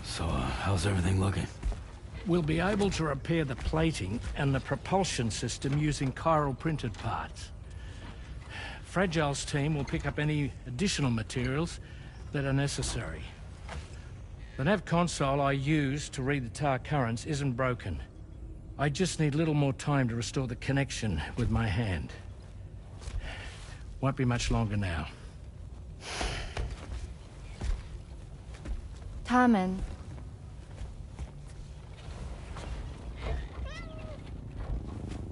So, how's everything looking? We'll be able to repair the plating and the propulsion system using chiral printed parts. Fragile's team will pick up any additional materials that are necessary. The nav console I used to read the tower currents isn't broken. I just need a little more time to restore the connection with my hand. Won't be much longer now. Tarman.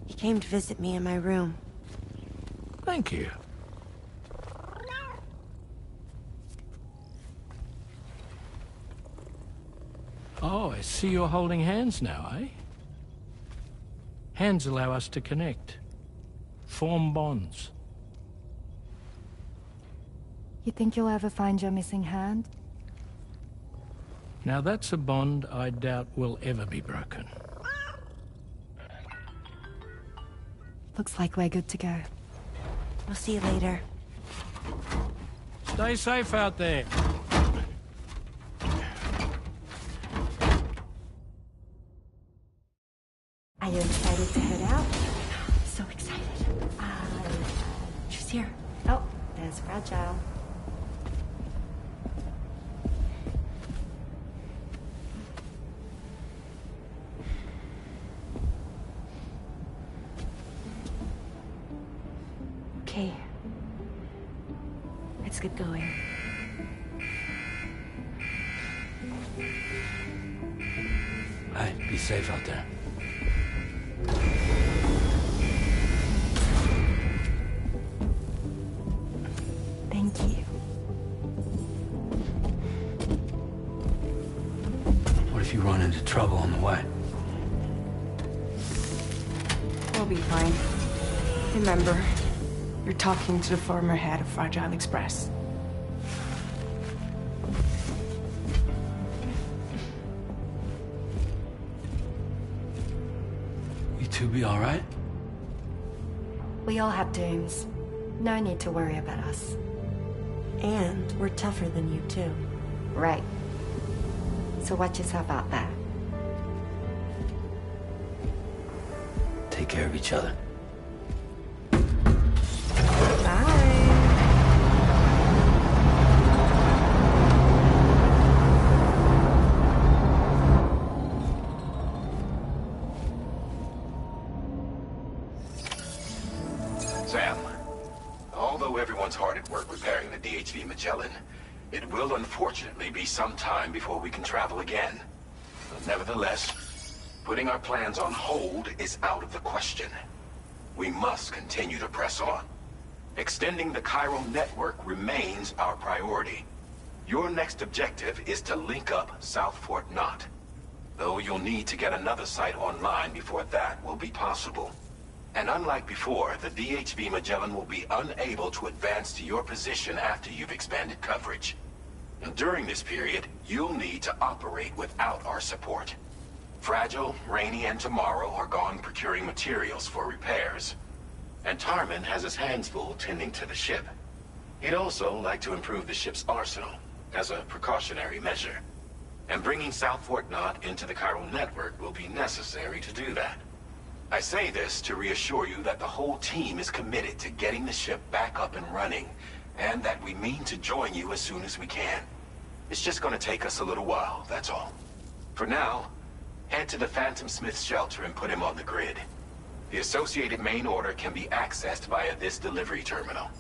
He came to visit me in my room. Thank you. Oh, I see you're holding hands now, eh? Hands allow us to connect. Form bonds. You think you'll ever find your missing hand? Now that's a bond I doubt will ever be broken. Looks like we're good to go. We'll see you later. Stay safe out there. Are you excited to head out? So excited. She's here. Oh, there's Fragile. Okay. Let's get going. Hey, be safe out there. Thank you. What if you run into trouble on the way? We'll be fine. Remember, you're talking to the former head of Fragile Express. You two be all right? We all have dooms. No need to worry about us. And we're tougher than you, too. Right. So watch yourself out there. Take care of each other. Sam, although everyone's hard at work repairing the DHV Magellan, it will unfortunately be some time before we can travel again. But nevertheless, putting our plans on hold is out of the question. We must continue to press on. Extending the chiral network remains our priority. Your next objective is to link up South Fort Knot. Though you'll need to get another site online before that will be possible. And unlike before, the DHV Magellan will be unable to advance to your position after you've expanded coverage. And during this period, you'll need to operate without our support. Fragile, Rainy, and Tomorrow are gone procuring materials for repairs. And Tarman has his hands full tending to the ship. He'd also like to improve the ship's arsenal, as a precautionary measure. And bringing South Fort Knot into the chiral network will be necessary to do that. I say this to reassure you that the whole team is committed to getting the ship back up and running, and that we mean to join you as soon as we can. It's just gonna take us a little while, that's all. For now, head to the Phantom Smith's shelter and put him on the grid. The associated main order can be accessed via this delivery terminal.